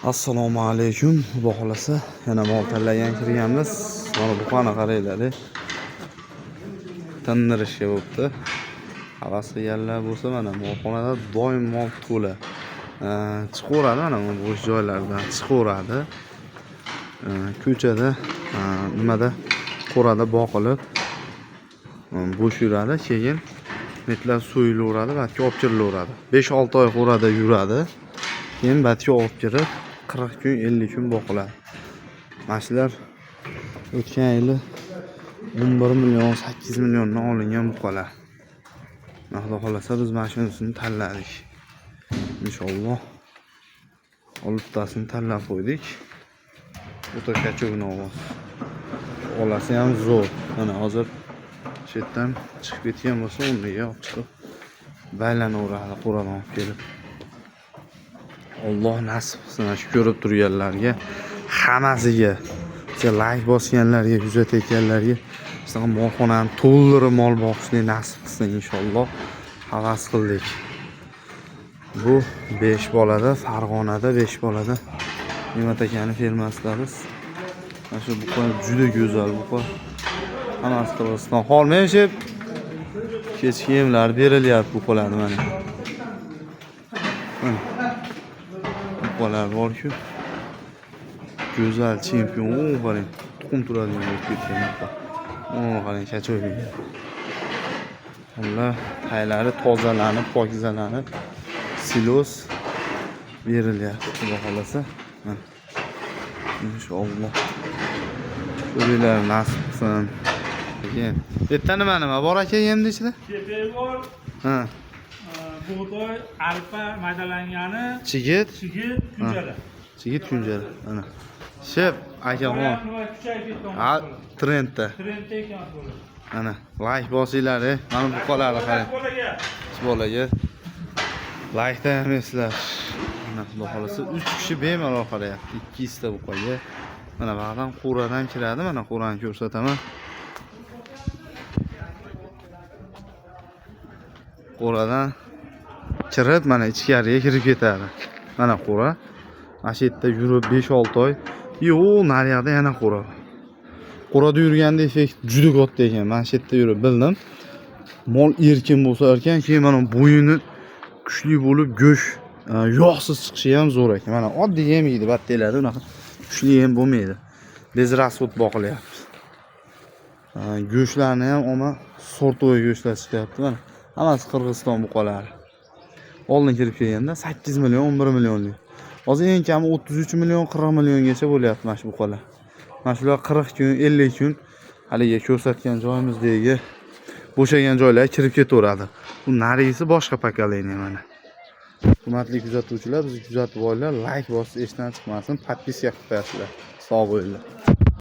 Assalomu alaykum. Xudo xolasa yana mol tanlagan kirganmiz. Mana bu qana qaranglar. Tindirishga bo'pti. Havas qilganlar bo'lsa mana molxonada doim mol to'la. Chiqaveradi mana bu bo'sh joylardan chiqaveradi. Ko'chada nimada qo'rada boqilib bo'sh yuradi, keyin metlar so'yilaveradi va olib kirilaveradi. 5-6 oy qo'rada yuradi. Keyin batga olib kirib 40 kun 50 kun boqiladi. Mashlar o'tgan yili 11 million 8 milliondan olingan buqalar. Xudo xolasa biz mana shunisini tanladik. Inshaalloh olibtasini tanlab qo'ydik. O'ta kachog'ni ovoz. Olasi ham zo'r. Mana hozir chetdan chiqib ketgan bo'lsa, o'rniga olib chiqib baylanaveradi qo'radan olib kelib. Alloh nasib qilsin shu ko'rib turganlarga, hammasiga, like bosganlarga, kuzatayotganlarga, sizga molxonani to'ldirib mol boqishni nasib qilsin inshaalloh. Havas qildik. Bu 5 bolada, Farg'onada 5 bolada Ne'mat akani fermasidamiz. Mana shu buqa juda go'zal buqa. Hammasi Qirg'iziston qolmayshib kechki yemlar berilyapti buqalarni mana. Buqalar bor-ku. Go'zal chempion qarang. Tuxum turadigan bo'lib ketgan buqa. Qarang chachoyga. Ular taylari tozalanib, pokizalanib, silos berilyapti, xudo xolasa. Inshaalloh. Ko'ringlar, nasib qilsin. Keyin yerda nima bor aka yemni ichida? Kepeği bor. Ha. Buğday, arpa maydalangani, Chigit, kunjara. chigit kunjara. Ana. Shep akaxon. Ha, trendda. Trendda ekan bo'lar. Ana, like bosinglar, mana bu qolarni qarang. Bolaga like da emaslar. Mana xudo xolasa 3 kishi bemalol qarayapti. 200 ta bu qo'yga. Mana ba'dan qo'radan kiradi, mana qo'rani ko'rsataman. Qo'radan kirib, mana ichkariga kirib ketadi. Mana qo'ra. Mana shu yerda yurib 5-6 oy. Yo'q, naryoqda yana qo'ra. Qo'rada yurganda effekt juda katta ekan. Mana shu yerda yurib bildim. Mol erkin bo'lsa ekan, keyin mana bo'yini kuchli bo'lib, go'sht yog'siz chiqishi ham zo'r ekan. Mana oddiy yem yeydi, batteladi, unaqa kuchli yem bo'lmaydi. Bez rasvot boqilyapti. Go'shtlarni ham oma sortoy go'shtlar chiqyapti mana. Hammasi Qirg'iziston buqalari. Oldin kirib kelganda 8 million, 11 millionlik. Hozir eng kami 33 million, 40 milliongacha bo'lyapti mana shu buqalar. Mana shular 40 kun, 50 kun haliga ko'rsatgan joyimizdagi bo'shagan joylarga kirib ketaveradi. Bu narigisi boshqa pokoleniya mana. Hurmatli kuzatuvchilar, bizni kuzatib olinglar, like bosib, eshitdan chiqmasin, podpiska qilib qo'yasizlar. Sog' bo'linglar.